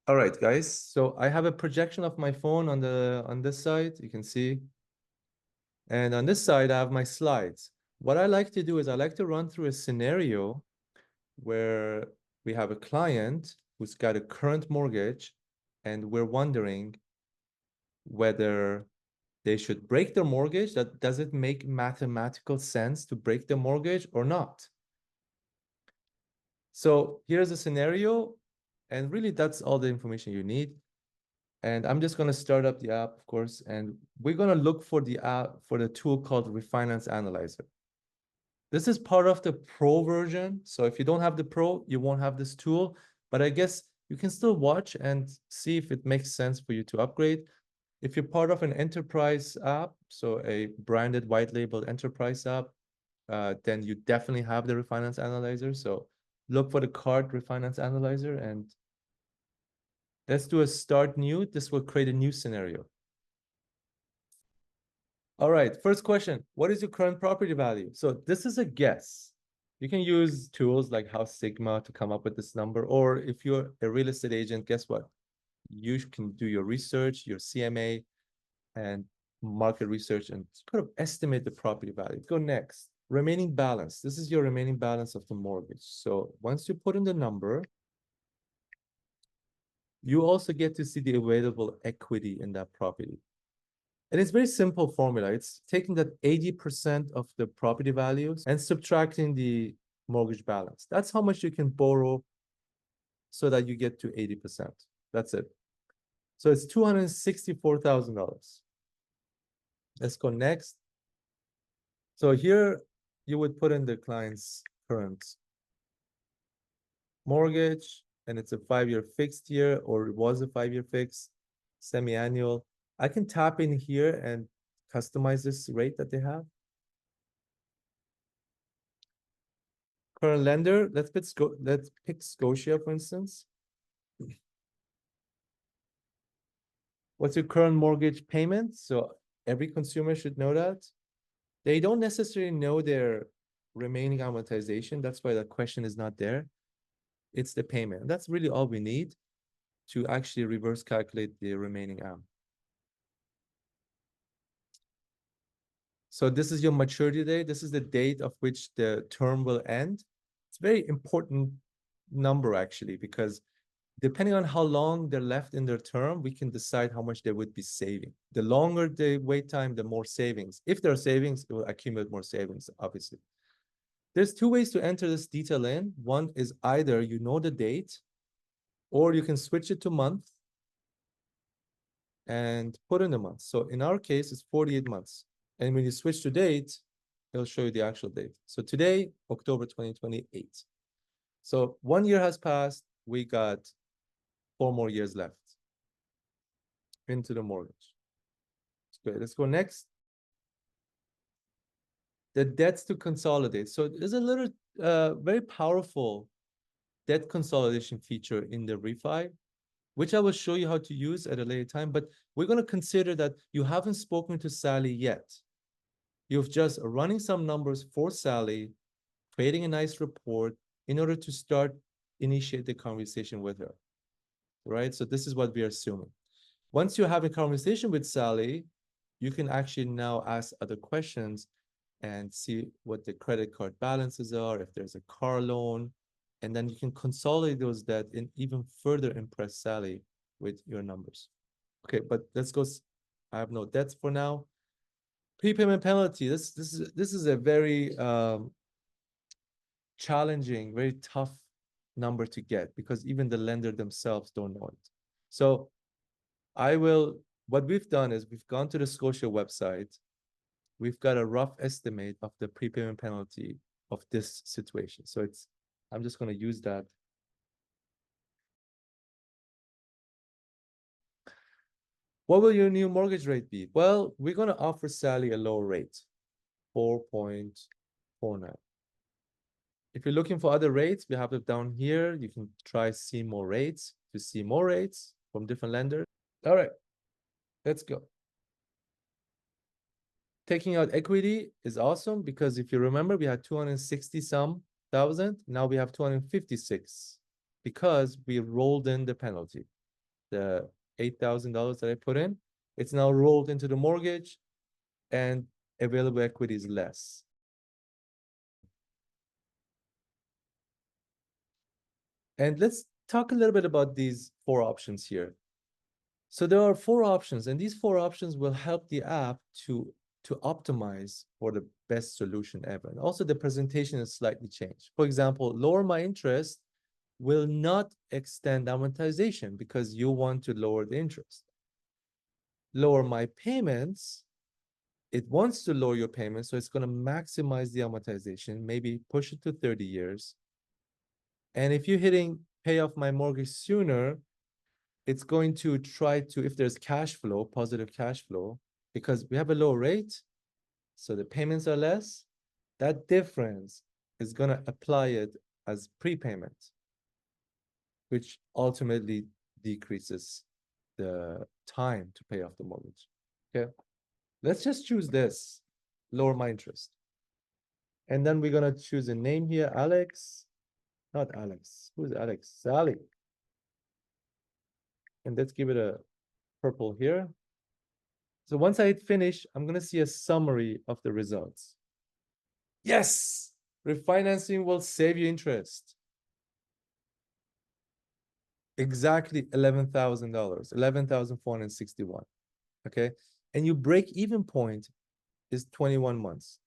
All right, guys. So I have a projection of my phone on this side, you can see. And on this side, I have my slides. What I like to do is I like to run through a scenario where we have a client who's got a current mortgage, and we're wondering whether they should break their mortgage. That does it make mathematical sense to break the mortgage or not? So here's a scenario, and really that's all the information you need. And I'm just going to start up the app, of course, and we're going to look for the app for the tool called Refinance Analyzer. This is part of the Pro version. So if you don't have the Pro, you won't have this tool, but I guess you can still watch and see if it makes sense for you to upgrade. If you're part of an enterprise app, so a branded white labeled enterprise app, then you definitely have the Refinance Analyzer. So look for the card Refinance Analyzer, and let's do a start new. This will create a new scenario. All right, first question. What is your current property value? So this is a guess. You can use tools like House Sigma to come up with this number, or if you're a real estate agent, guess what? You can do your research, your CMA, and market research, and kind of estimate the property value. Go next. Remaining balance. This is your remaining balance of the mortgage. So once you put in the number, you also get to see the available equity in that property. And it's very simple formula. It's taking that 80% of the property values and subtracting the mortgage balance. That's how much you can borrow so that you get to 80%. That's it. So it's $264,000. Let's go next. So here you would put in the client's current mortgage, and it's a 5-year fixed year, or it was a 5-year fixed, semi-annual. I can tap in here and customize this rate that they have. Current lender, let's pick Scotia, for instance. What's your current mortgage payment? So every consumer should know that. They don't necessarily know their remaining amortization. That's why that question is not there. It's the payment. That's really all we need to actually reverse calculate the remaining am. So this is your maturity date. This is the date of which the term will end. It's a very important number, actually, because depending on how long they're left in their term, we can decide how much they would be saving. The longer the wait time, the more savings. If there are savings, it will accumulate more savings, obviously. There's two ways to enter this detail in. One is either you know the date, or you can switch it to month and put in the month. So in our case, it's 48 months. And when you switch to date, it'll show you the actual date. So today, October 2028. So 1 year has passed. We got 4 more years left into the mortgage. Good. Let's go next. The debts to consolidate. So there's a little very powerful debt consolidation feature in the refi, which I will show you how to use at a later time. But we're going to consider that you haven't spoken to Sally yet. You've just running some numbers for Sally, creating a nice report in order to initiate the conversation with her, right? So this is what we are assuming. Once you have a conversation with Sally, you can actually now ask other questions and see what the credit card balances are, if there's a car loan, and then you can consolidate those debt and even further impress Sally with your numbers. Okay, but let's go. I have no debts for now. Prepayment penalty. This is a very challenging, very tough number to get because even the lender themselves don't know it. So what we've done is we've gone to the Scotia website. We've got a rough estimate of the prepayment penalty of this situation. So I'm just going to use that. What will your new mortgage rate be? Well, we're going to offer Sally a lower rate, 4.49. If you're looking for other rates, we have it down here. You can try see more rates to see more rates from different lenders. All right, let's go. Taking out equity is awesome because if you remember, we had 260 some thousand. Now we have 256 because we rolled in the penalty. the $8,000 that I put in. It's now rolled into the mortgage, and available equity is less. And let's talk a little bit about these four options here. So there are four options, and these four options will help the app to optimize for the best solution ever. And also the presentation is slightly changed. For example, lower my interest will not extend amortization because you want to lower the interest. Lower my payments, it wants to lower your payments, so it's going to maximize the amortization, maybe push it to 30 years. And if you're hitting pay off my mortgage sooner, it's going to try to, if there's cash flow, positive cash flow, because we have a low rate, so the payments are less, that difference is going to apply it as prepayment, which ultimately decreases the time to pay off the mortgage. Okay, let's just choose this, lower my interest. And then we're going to choose a name here, Alex, not Alex. Who's Alex? Sally. And let's give it a purple here. So once I hit finish, I'm going to see a summary of the results. Yes, refinancing will save you interest. Exactly $11,000, 11,461. Okay. And your break even point is 21 months.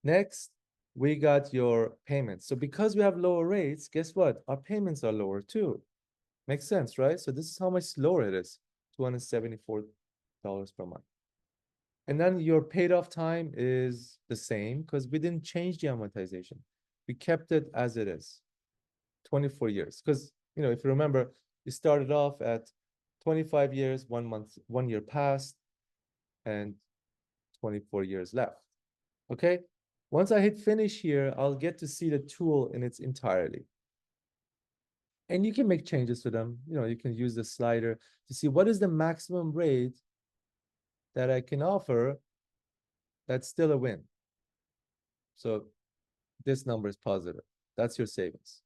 Next, we got your payments. So because we have lower rates, guess what? Our payments are lower too. Makes sense, right? So this is how much lower it is, $274 per month. And then your paid off time is the same because we didn't change the amortization. We kept it as it is, 24 years. Because, you know, if you remember, you started off at 25 years, 1 month, 1 year passed, and 24 years left. Okay. Once I hit finish here, I'll get to see the tool in its entirety. And you can make changes to them. You know, you can use the slider to see what is the maximum rate that I can offer that's still a win. So this number is positive. That's your savings.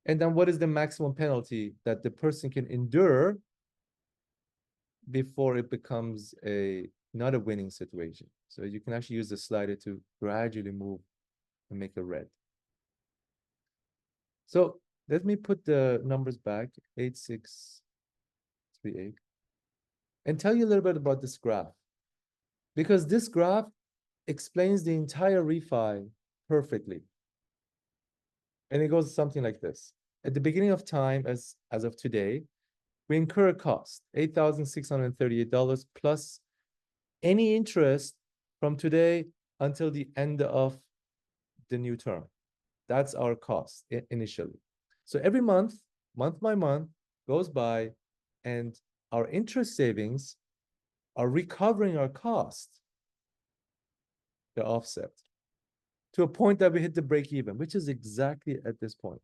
And then what is the maximum penalty that the person can endure before it becomes not a winning situation? So you can actually use the slider to gradually move and make it red. So let me put the numbers back, 8638, and tell you a little bit about this graph. Because this graph explains the entire refi perfectly. And it goes something like this. At the beginning of time, as of today, we incur a cost, $8,638 plus any interest from today until the end of the new term. That's our cost initially. So every month, month by month, goes by, and our interest savings are recovering our cost, the offset, to a point that we hit the break even, which is exactly at this point.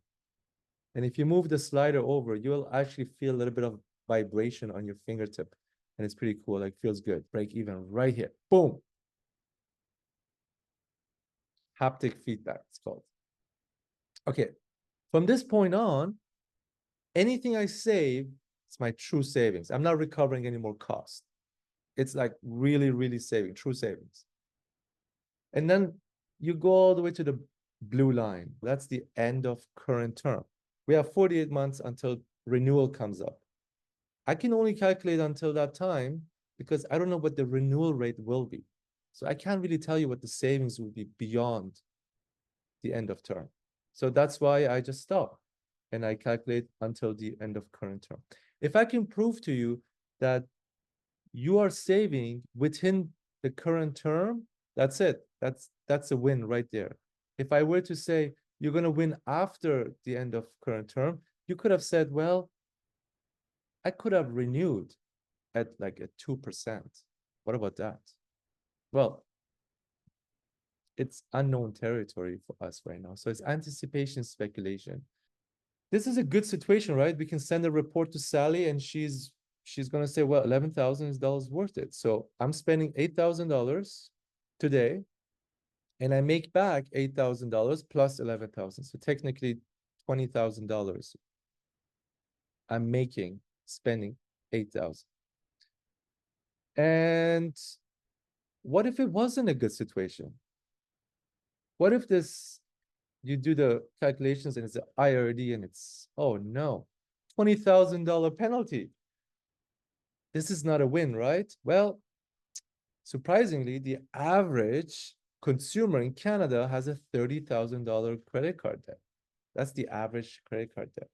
And if you move the slider over, you'll actually feel a little bit of vibration on your fingertip. And it's pretty cool, like feels good. Break even right here, boom. Haptic feedback, it's called. Okay, from this point on, anything I save, it's my true savings. I'm not recovering any more cost. It's like really, really saving, true savings. And then you go all the way to the blue line. That's the end of current term. We have 48 months until renewal comes up. I can only calculate until that time because I don't know what the renewal rate will be. So I can't really tell you what the savings will be beyond the end of term. So that's why I just stop and I calculate until the end of current term. If I can prove to you that you are saving within the current term, that's it. That's a win right there. If I were to say you're going to win after the end of current term, you could have said, well, I could have renewed at like a 2%. What about that? Well, it's unknown territory for us right now. So it's anticipation, speculation. This is a good situation, right? We can send a report to Sally and she's going to say, well, $11,000 worth it. So I'm spending $8,000 today and I make back $8,000 plus 11,000. So technically $20,000. I'm spending 8,000. And what if it wasn't a good situation? What if you do the calculations and it's an IRD and it's, oh no, $20,000 penalty. This is not a win, right? Well, surprisingly, the average consumer in Canada has a $30,000 credit card debt. That's the average credit card debt.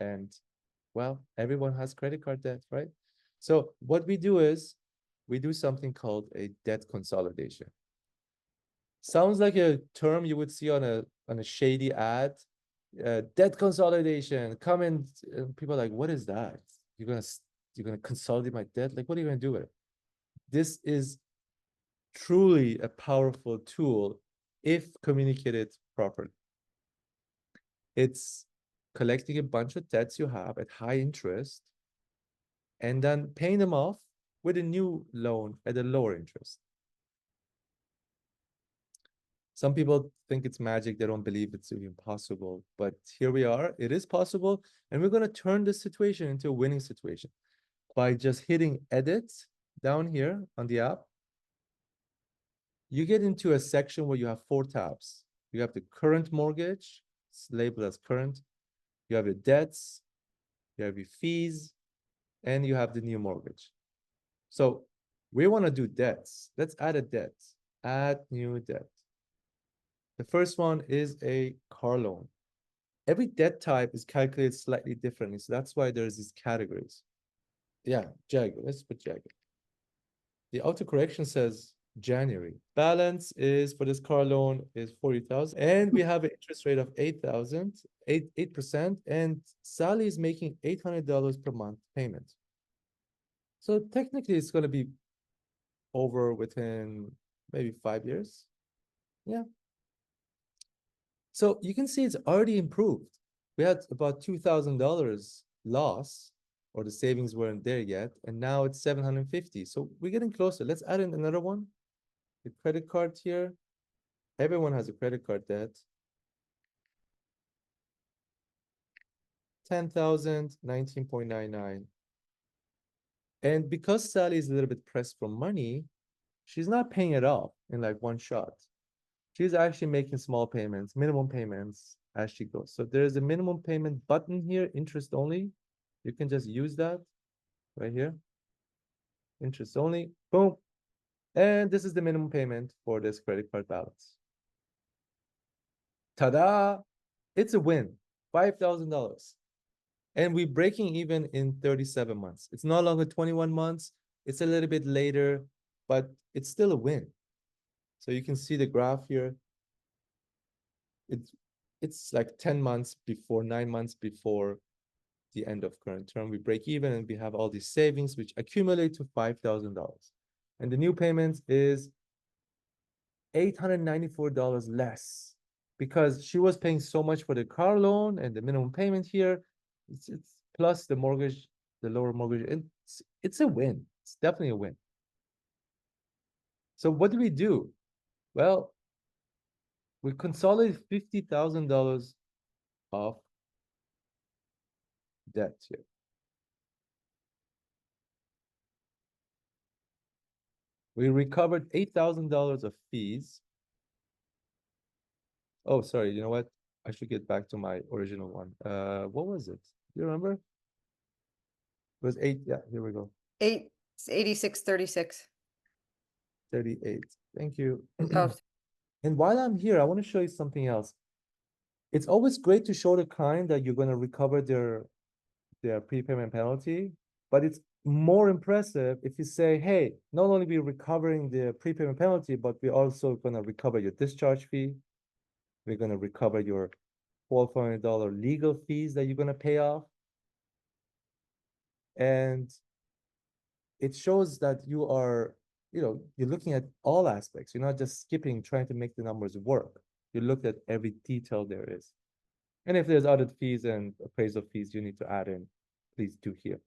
And well, everyone has credit card debt, right? So what we do is we do something called a debt consolidation. Sounds like a term you would see on a shady ad. Debt consolidation. Come in, people are like, what is that? You're gonna consolidate my debt? Like, what are you gonna do with it? This is truly a powerful tool if communicated properly. It's collecting a bunch of debts you have at high interest and then paying them off with a new loan at a lower interest. Some people think it's magic. They don't believe it's impossible. But here we are. It is possible. And we're going to turn this situation into a winning situation by just hitting edit down here on the app. You get into a section where you have 4 tabs. You have the current mortgage. It's labeled as current. You have your debts. You have your fees. And you have the new mortgage. So we want to do debts. Let's add a debt. Add new debt. The first one is a car loan. Every debt type is calculated slightly differently. So that's why there's these categories. Yeah, January. Let's put January. The autocorrection says January. Balance is for this car loan is 40,000. And we have an interest rate of 8%. And Sally is making $800 per month payment. So technically it's going to be over within maybe 5 years. Yeah. So you can see it's already improved. We had about $2,000 loss, or the savings weren't there yet, and now it's 750. So we're getting closer. Let's add in another one. The credit card here. Everyone has a credit card debt. 10,000, 19.99. And because Sally is a little bit pressed for money, she's not paying it off in like one shot. She's actually making small payments, minimum payments as she goes. So there's a minimum payment button here, interest only. You can just use that right here. Interest only, boom. And this is the minimum payment for this credit card balance. Ta-da! It's a win, $5,000. And we're breaking even in 37 months. It's no longer 21 months. It's a little bit later, but it's still a win. So you can see the graph here. It's like 10 months before, 9 months before the end of current term. We break even and we have all these savings, which accumulate to $5,000. And the new payment is $894 less because she was paying so much for the car loan and the minimum payment here. It's plus the mortgage, the lower mortgage. It's a win. It's definitely a win. So what do we do? Well, we consolidate $50,000 of debt here. We recovered $8,000 of fees. Oh, sorry. You know what? I should get back to my original one. What was it? Do you remember? It was 8. Yeah, here we go. 8636. 38. Thank you. Oh, And while I'm here, I want to show you something else. It's always great to show the client that you're going to recover their prepayment penalty, but it's more impressive if you say, hey, not only we recovering the prepayment penalty, but we're also going to recover your discharge fee. We're going to recover your $1,200 legal fees that you're going to pay off. And it shows that you are, you're looking at all aspects. You're not just skipping, trying to make the numbers work. You look at every detail there is. And if there's audit fees and appraisal fees you need to add in, please do here.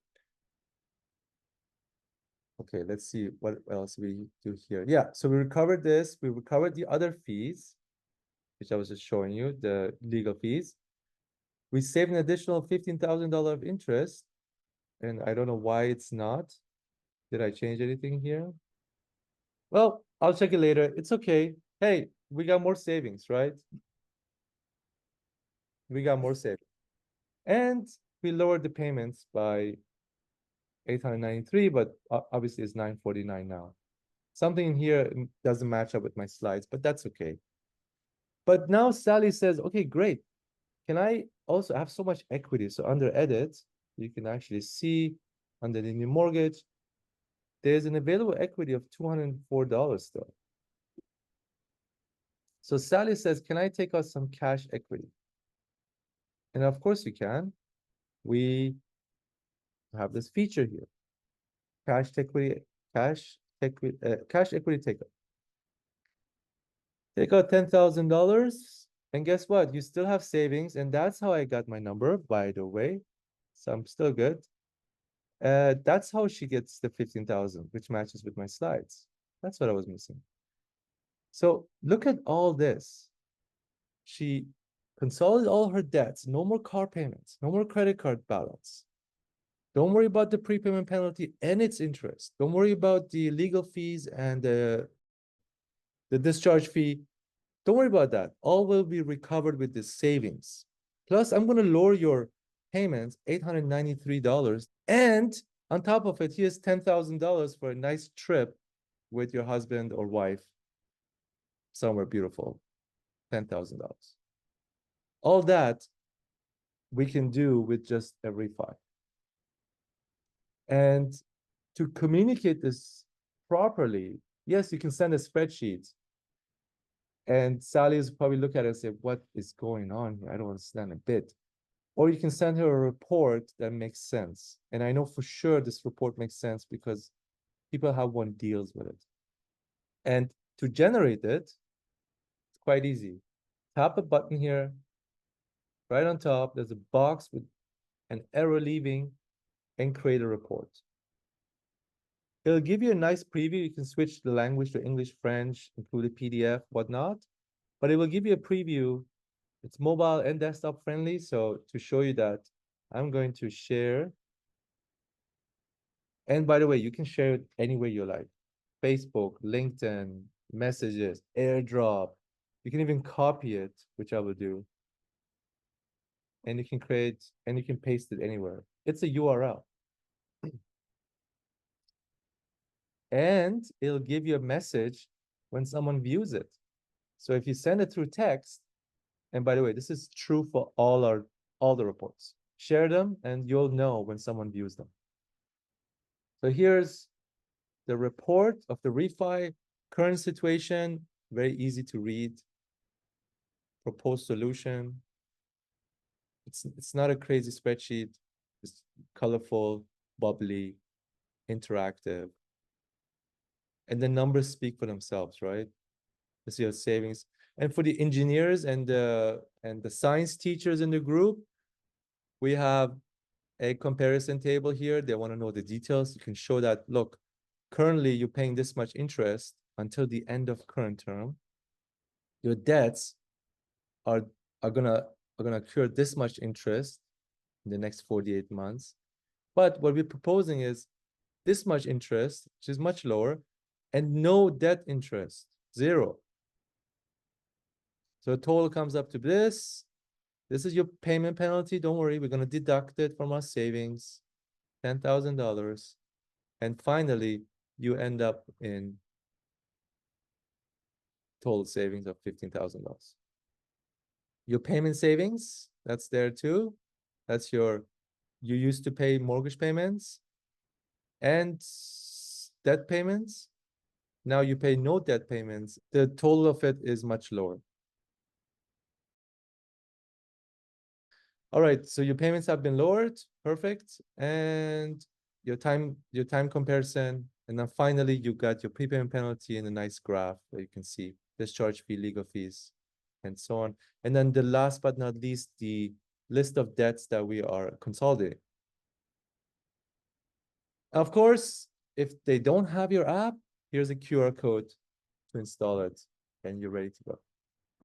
Okay, let's see what else we do here. Yeah, so we recovered this. We recovered the other fees. which I was just showing you, the legal fees. We saved an additional $15,000 of interest, and I don't know why it's not. Did I change anything here? Well, I'll check it later. It's okay. Hey, we got more savings, right? We got more savings. And we lowered the payments by 893, but obviously it's 949 now. Something in here doesn't match up with my slides, but that's okay. But now Sally says, okay, great. Can I also have so much equity? So under edit, you can actually see under the new mortgage, there's an available equity of $204 still. So Sally says, can I take out some cash equity? And of course you can. We have this feature here. Cash equity, cash equity takeout. Take out $10,000. And guess what? You still have savings. And that's how I got my number, by the way. So I'm still good. That's how she gets the 15,000, which matches with my slides. That's what I was missing. So look at all this. She consolidated all her debts, no more car payments, no more credit card balance. Don't worry about the prepayment penalty and its interest. Don't worry about the legal fees and the discharge fee. Don't worry about that. All will be recovered with the savings. Plus, I'm going to lower your payments, $893. And on top of it, here's $10,000 for a nice trip with your husband or wife somewhere beautiful. $10,000. All that we can do with just a refi. And to communicate this properly, yes, you can send a spreadsheet. And Sally is probably look at it and say, what is going on here? I don't understand a bit. Or you can send her a report that makes sense. And I know for sure this report makes sense because people have one deals with it. And to generate it, it's quite easy. Tap a button here, right on top, there's a box with an arrow leaving and create a report. It'll give you a nice preview. You can switch the language to English, French, include a PDF, whatnot. But it will give you a preview. It's mobile and desktop friendly. So to show you that, I'm going to share. And by the way, you can share it anywhere you like. Facebook, LinkedIn, messages, AirDrop. You can even copy it, which I will do. And you can create, and you can paste it anywhere. It's a URL. And it'll give you a message when someone views it. So if you send it through text, and by the way, this is true for all the reports. Share them and you'll know when someone views them. So here's the report of the refi, current situation, very easy to read. Proposed solution. It's not a crazy spreadsheet. It's colorful, bubbly, interactive. And the numbers speak for themselves, right? This is your savings. And for the engineers and the science teachers in the group, we have a comparison table here. They want to know the details. You can show that, look, currently you're paying this much interest until the end of current term. Your debts are gonna accrue this much interest in the next 48 months. But what we're proposing is this much interest, which is much lower, and no debt interest, zero. So the total comes up to this. This is your payment penalty. Don't worry, we're going to deduct it from our savings, $10,000. And finally, you end up in total savings of $15,000. Your payment savings, that's there too. That's you used to pay mortgage payments and debt payments. Now you pay no debt payments. The total of it is much lower. All right, so your payments have been lowered, perfect. And your time comparison. And then finally, you got your prepayment penalty in a nice graph where you can see discharge fee, legal fees, and so on. And then the last but not least, the list of debts that we are consolidating. Of course, if they don't have your app, here's a QR code to install it, and you're ready to go.